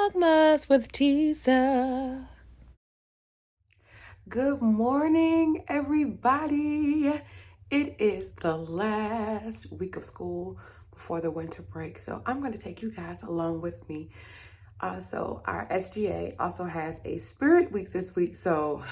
Vlogmas with Tisa. Good morning, everybody. It is the last week of school before the winter break, so I'm going to take you guys along with me. So our SGA also has a spirit week this week, so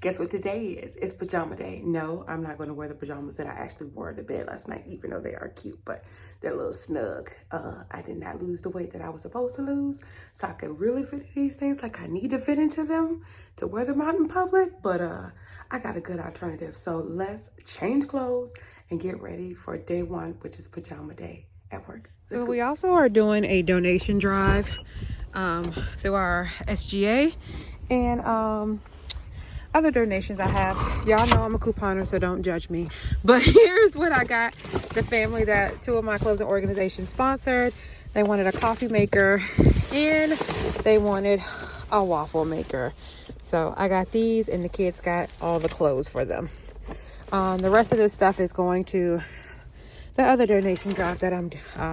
guess what today is? It's pajama day. No, I'm not going to wear the pajamas that I actually wore to bed last night, even though they are cute, but they're a little snug. I did not lose the weight that I was supposed to lose, so I can really fit in these things like I need to fit into them to wear them out in public, but I got a good alternative. So let's change clothes and get ready for day one, which is pajama day at work. So we also are doing a donation drive through our SGA and other donations I have. Y'all know I'm a couponer, so don't judge me. But here's what I got. The family that two of my clothing organizations sponsored. They wanted a coffee maker and they wanted a waffle maker. So I got these and the kids got all the clothes for them. The rest of this stuff is going to the other donation drive that I'm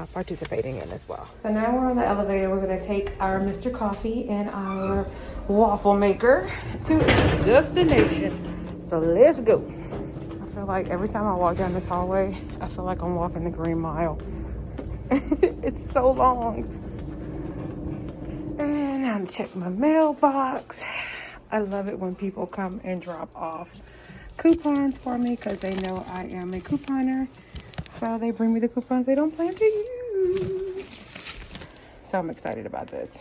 participating in as well. So now we're on the elevator. We're gonna take our Mr. Coffee and our waffle maker to its destination. So let's go. I feel like every time I walk down this hallway, I feel like I'm walking the Green Mile. It's so long. And I'm checking my mailbox. I love it when people come and drop off coupons for me because they know I am a couponer. So they bring me the coupons they don't plan to use. So I'm excited about this.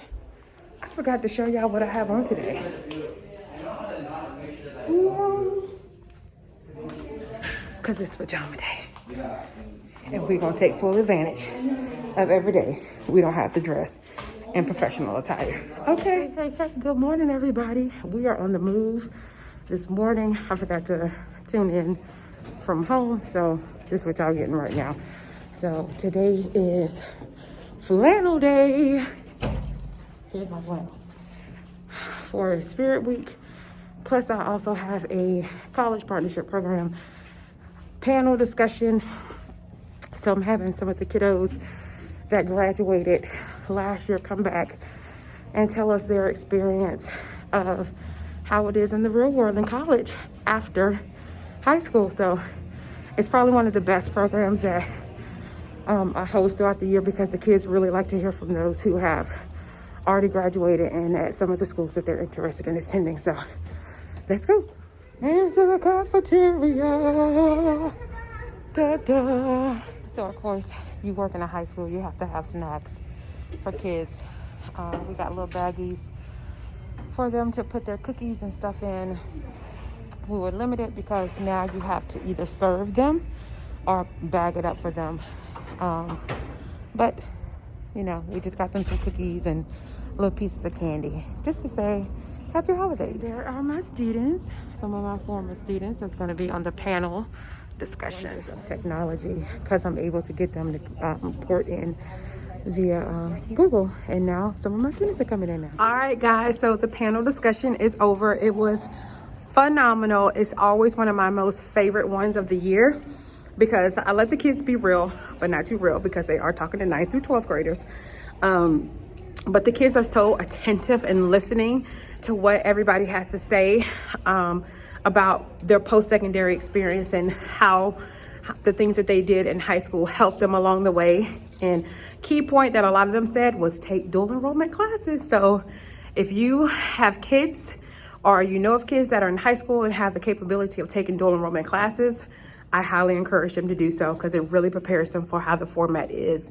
I forgot to show y'all what I have on today. Because it's pajama day. And we're going to take full advantage of every day. We don't have to dress in professional attire. Okay, hey, good morning, everybody. We are on the move this morning. I forgot to tune in from home, so this is what y'all getting right now. So today is Flannel Day. Here's my flannel for Spirit Week. Plus I also have a college partnership program panel discussion. So I'm having some of the kiddos that graduated last year come back and tell us their experience of how it is in the real world in college after high school. So it's probably one of the best programs that I host throughout the year because the kids really like to hear from those who have already graduated and at some of the schools that they're interested in attending. So let's go into the cafeteria. Da, da. So of course, you work in a high school, you have to have snacks for kids. We got little baggies for them to put their cookies and stuff in. We were limited because now you have to either serve them or bag it up for them. But, you know, we just got them some cookies and little pieces of candy just to say happy holidays. There are my students, some of my former students that's going to be on the panel discussion of technology because I'm able to get them to port in via Google, and now some of my students are coming in now. All right, guys, so the panel discussion is over. It was phenomenal. It's always one of my most favorite ones of the year because I let the kids be real, but not too real because they are talking to 9th through 12th graders. But the kids are so attentive and listening to what everybody has to say about their post-secondary experience and how the things that they did in high school helped them along the way. And key point that a lot of them said was take dual enrollment classes. So if you have kids or you know of kids that are in high school and have the capability of taking dual enrollment classes, I highly encourage them to do so because it really prepares them for how the format is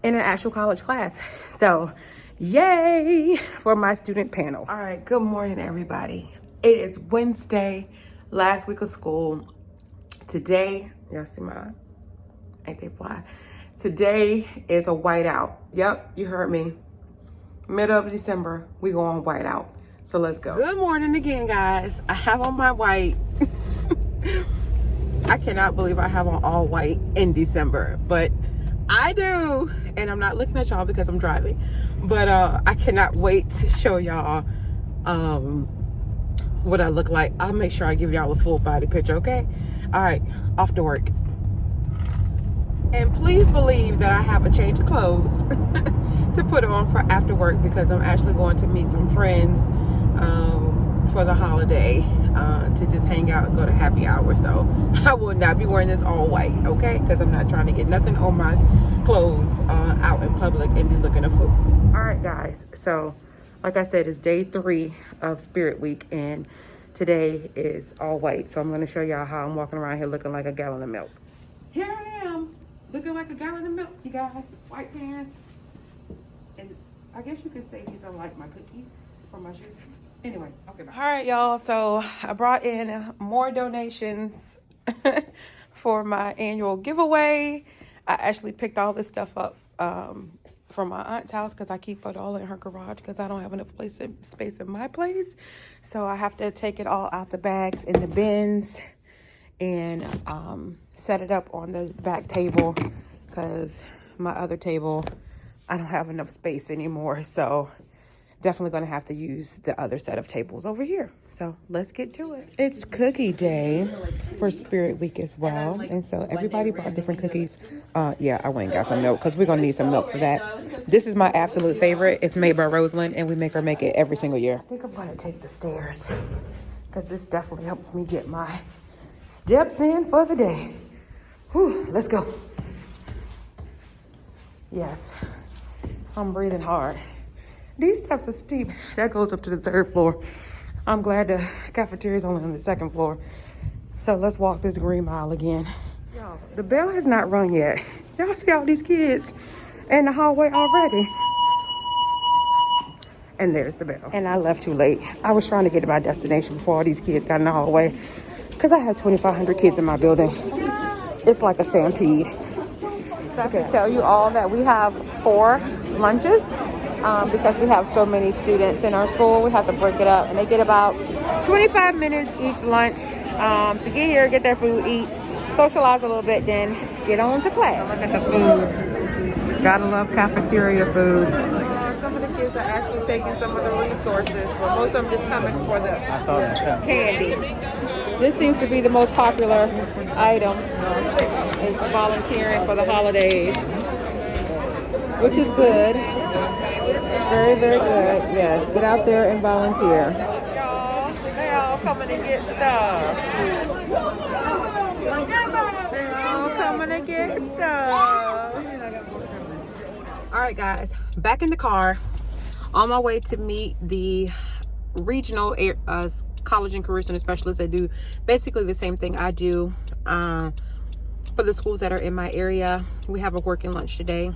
in an actual college class. So yay for my student panel. All right, good morning, everybody. It is Wednesday, last week of school. Today, y'all see my, ain't they fly? Today is a whiteout. Yep, you heard me. Middle of December, we go on whiteout. So let's go. Good morning again, guys. I have on my white. I cannot believe I have on all white in December, but I do. And I'm not looking at y'all because I'm driving, but I cannot wait to show y'all what I look like. I'll make sure I give y'all a full body picture, okay? All right, off to work. And please believe that I have a change of clothes to put on for after work, because I'm actually going to meet some friends for the holiday to just hang out and go to happy hour. So I will not be wearing this all white, okay? Because I'm not trying to get nothing on my clothes out in public and be looking a fool. All right, guys. So like I said, it's day 3 of Spirit Week, and today is all white. So I'm going to show y'all how I'm walking around here looking like a gallon of milk. Here I am, looking like a gallon of milk, you guys. White pants. And I guess you could say these are like my cookies for my shoes. Anyway, okay, bye. All right, y'all. So I brought in more donations for my annual giveaway. I actually picked all this stuff up from my aunt's house, because I keep it all in her garage because I don't have enough space in my place. So I have to take it all out the bags in the bins and set it up on the back table, because my other table, I don't have enough space anymore. So definitely going to have to use the other set of tables over here. So let's get to it. It's cookie day for Spirit Week as well. And so everybody brought different cookies. Yeah, I went and got some milk because we're going to need some milk for that. This is my absolute favorite. It's made by Rosalind, and we make her make it every single year. I think I'm going to take the stairs because this definitely helps me get my steps in for the day. Whew, let's go. Yes, I'm breathing hard. These steps are steep. That goes up to the 3rd floor. I'm glad the cafeteria is only on the 2nd floor. So let's walk this green mile again. Y'all, the bell has not rung yet. Y'all see all these kids in the hallway already. And there's the bell. And I left too late. I was trying to get to my destination before all these kids got in the hallway, because I have 2,500 kids in my building. It's like a stampede. So I can tell you all that we have 4 lunches. Because we have so many students in our school, we have to break it up, and they get about 25 minutes each lunch to get here, get their food, eat, socialize a little bit, then get on to class. Look at the food. Gotta love cafeteria food. Some of the kids are actually taking some of the resources, but most of them just coming for the candy. This seems to be the most popular item. It's volunteering for the holidays, which is good. Very, very good. Yes, get out there and volunteer. Y'all, they all coming to get stuff. They all coming to get stuff. All right, guys, back in the car, on my way to meet the regional college and career center specialists. They do basically the same thing I do for the schools that are in my area. We have a working lunch today,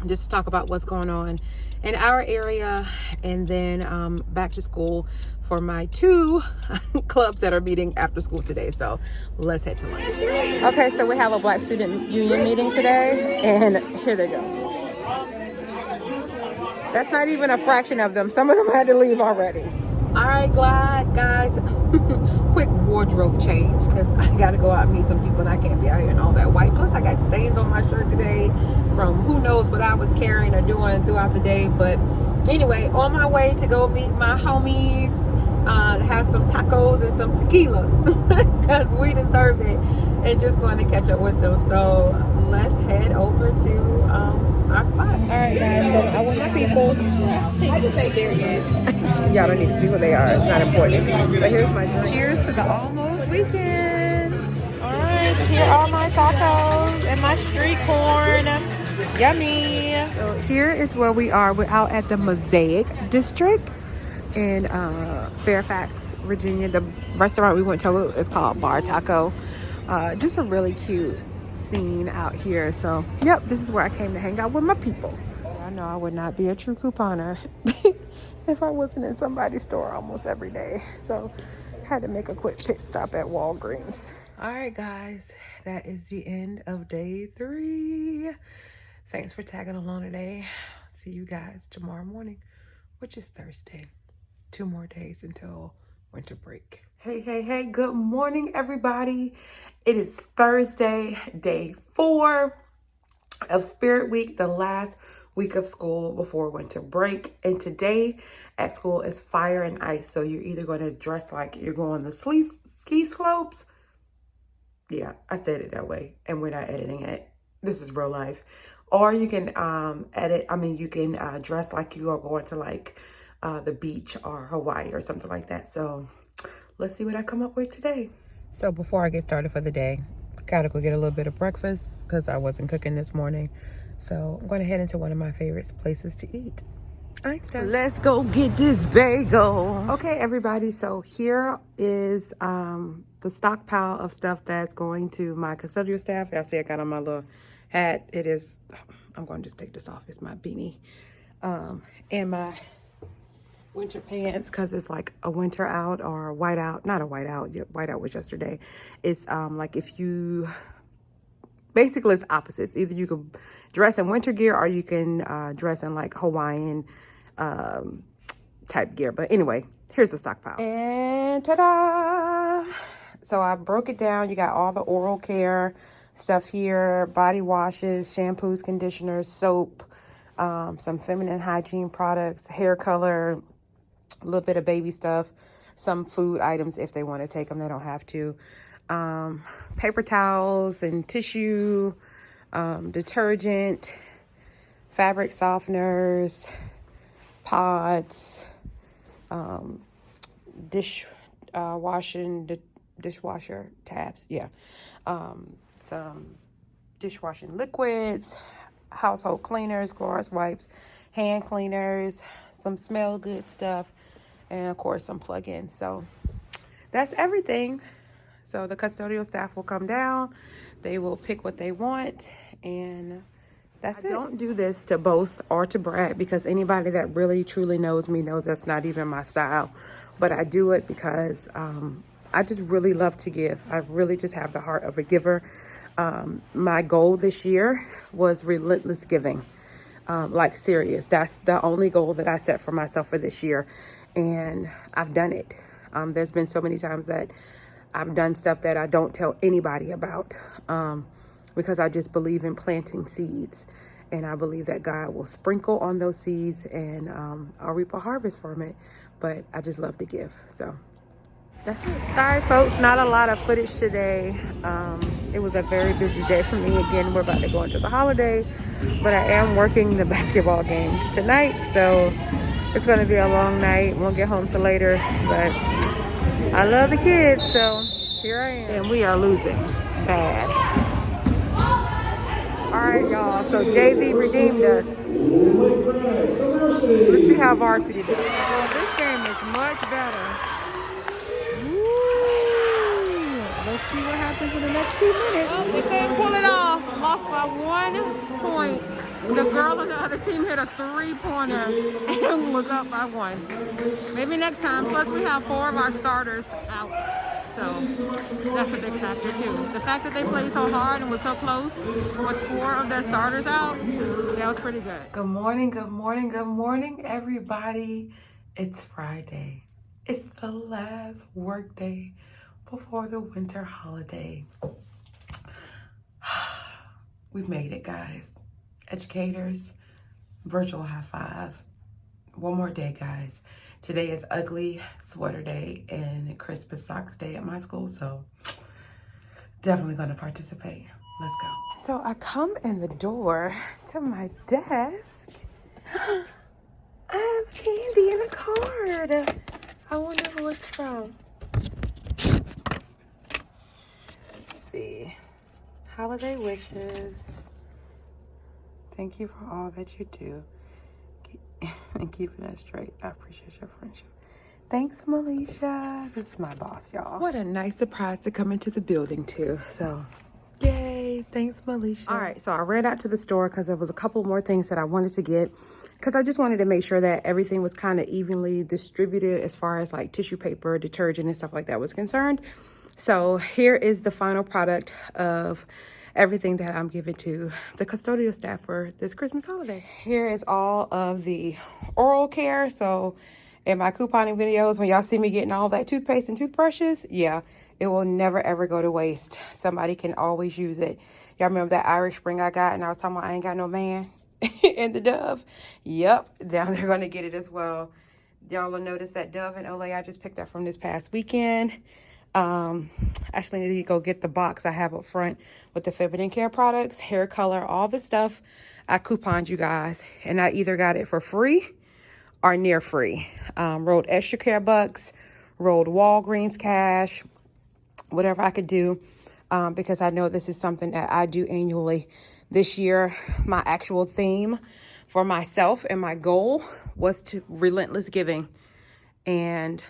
just to talk about what's going on in our area, and then back to school for my 2 clubs that are meeting after school today. So let's head to lunch. Okay, so we have a Black Student Union meeting today, and here they go. That's not even a fraction of them. Some of them had to leave already. All right, guys, quick wardrobe change, because I got to go out and meet some people, and I can't be out here in all that white. Plus, I got stains on my shirt today from who knows what I was carrying or doing throughout the day. But anyway, on my way to go meet my homies, have some tacos and some tequila, because we deserve it, and just going to catch up with them. So let's head over to our spot. All right, guys, so I want my people. I just ain't there yet. Y'all don't need to see who they are. It's not important. But here's my drink. Cheers to the almost weekend. All right, here are my tacos and my street corn. Yummy. So here is where we are. We're out at the Mosaic District in Fairfax, Virginia. The restaurant we went to is called Bar Taco. Just a really cute scene out here. So yep, this is where I came to hang out with my people. I know I would not be a true couponer if I wasn't in somebody's store almost every day. So had to make a quick pit stop at Walgreens. All right, guys, that is the end of day 3. Thanks for tagging along today. See you guys tomorrow morning, which is Thursday. 2 more days until winter break. Hey, good morning, everybody. It is Thursday, day 4 of Spirit Week, the last week of school before winter break. And today at school is fire and ice. So you're either going to dress like you're going to ski slopes. Yeah, I said it that way, and we're not editing it. This is real life. Or you can you can dress like you are going to like the beach or Hawaii or something like that. So let's see what I come up with today. So before I get started for the day, gotta go get a little bit of breakfast because I wasn't cooking this morning. So I'm going to head into one of my favorite places to eat. Let's go get this bagel. Okay, everybody. So here is the stockpile of stuff that's going to my custodial staff. Y'all see I got on my little hat. It is, I'm going to just take this off. It's my beanie. And my winter pants because it's like a winter out or a white out. Not a white out. White out was yesterday. It's like if you... Basically, it's opposites. Either you can dress in winter gear or you can dress in like Hawaiian type gear. But anyway, here's the stockpile. And ta-da! So I broke it down. You got all the oral care stuff here, body washes, shampoos, conditioners, soap, some feminine hygiene products, hair color, a little bit of baby stuff, some food items if they want to take them. They don't have to. Paper towels and tissue, detergent, fabric softeners, pods, dishwasher tabs, some dishwashing liquids, household cleaners, Clorox wipes, hand cleaners, some smell good stuff, and of course some plug-ins. So that's everything. So the custodial staff will come down, they will pick what they want, and that's it. I don't do this to boast or to brag because anybody that really truly knows me knows that's not even my style. But I do it because I just really love to give. I really just have the heart of a giver. My goal this year was relentless giving, like serious. That's the only goal that I set for myself for this year, and I've done it. There's been so many times that I've done stuff that I don't tell anybody about because I just believe in planting seeds. And I believe that God will sprinkle on those seeds and I'll reap a harvest from it. But I just love to give. So that's it. Sorry, folks, not a lot of footage today. It was a very busy day for me. Again, we're about to go into the holiday. But I am working the basketball games tonight. So it's going to be a long night. Won't get home till later. But I love the kids, so here I am. And we are losing bad. All right, y'all. So JV redeemed us. Let's see how varsity does. Well, this game is much better. Woo. Let's see what happens in the next 2 minutes. Oh, we can't pull it off. Lost by 1 point. The girl on the other team hit a 3-pointer and was up by 1. Maybe next time. Plus, we have 4 of our starters out. So, that's a big factor, too. The fact that they played so hard and was so close with 4 of their starters out, that was pretty good. Good morning, good morning, good morning, everybody. It's Friday. It's the last work day before the winter holiday. We've made it, guys. Educators, virtual high five. One more day, guys. Today is ugly sweater day and Christmas socks day at my school, so definitely gonna participate. Let's go. So I come in the door to my desk. I have candy and a card. I wonder who it's from. Let's see. Holiday wishes. Thank you for all that you do and keeping us straight. I appreciate your friendship. Thanks, Melisha. This is my boss, y'all. What a nice surprise to come into the building, too. So, yay. Thanks, Melisha. All right, so I ran out to the store because there was a couple more things that I wanted to get because I just wanted to make sure that everything was kind of evenly distributed as far as like tissue paper, detergent, and stuff like that was concerned. So here is the final product of everything that I'm giving to the custodial staff for this Christmas holiday. Here is all of the oral care. So in my couponing videos, when y'all see me getting all that toothpaste and toothbrushes, yeah, it will never ever go to waste. Somebody can always use it. Y'all remember that Irish Spring I got and I was talking about I ain't got no man and the Dove? Yep, now they're gonna get it as well. Y'all will notice that Dove and Olay I just picked up from this past weekend. Actually need to go get the box I have up front with the feminine care products, hair color, all the stuff. I couponed you guys, and I either got it for free or near free. Rolled extra care bucks, rolled Walgreens cash, whatever I could do, because I know this is something that I do annually. This year, my actual theme for myself and my goal was to relentless giving. And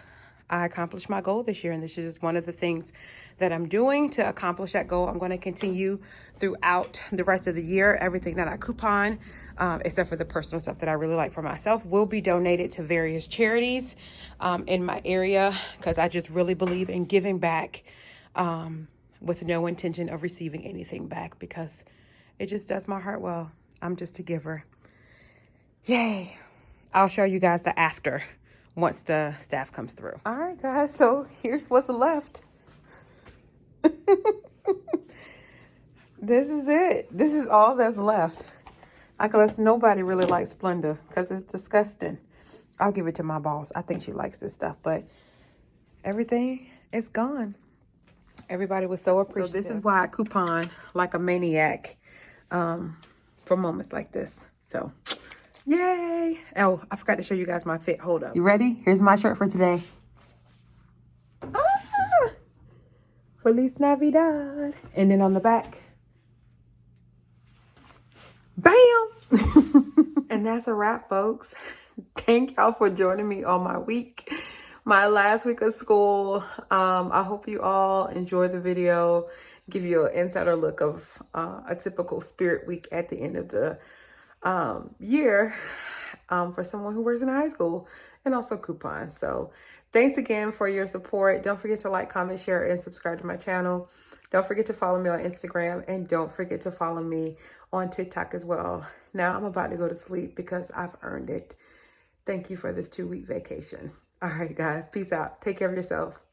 I accomplished my goal this year. And this is just one of the things that I'm doing to accomplish that goal. I'm going to continue throughout the rest of the year. Everything that I coupon, except for the personal stuff that I really like for myself, will be donated to various charities in my area, because I just really believe in giving back with no intention of receiving anything back, because it just does my heart well. I'm just a giver. Yay. I'll show you guys the after once the staff comes through. All right, guys. So here's what's left. This is it. This is all that's left. I guess nobody really likes Splenda because it's disgusting. I'll give it to my boss. I think she likes this stuff, but everything is gone. Everybody was so appreciative. So this is why I coupon like a maniac for moments like this. So, yay. Oh, I forgot to show you guys my fit. Hold up. You ready? Here's my shirt for today. Ah! Feliz Navidad. And then on the back, bam! And that's a wrap, folks. Thank y'all for joining me on my week. My last week of school. I hope you all enjoyed the video. Give you an insider look of a typical spirit week at the end of the year for someone who works in high school, and also coupons. So thanks again for your support. Don't forget to like, comment, share, and subscribe to my channel. Don't forget to follow me on Instagram, and don't forget to follow me on TikTok as well. Now I'm about to go to sleep because I've earned it. Thank you for this 2-week vacation. All right, guys. Peace out. Take care of yourselves.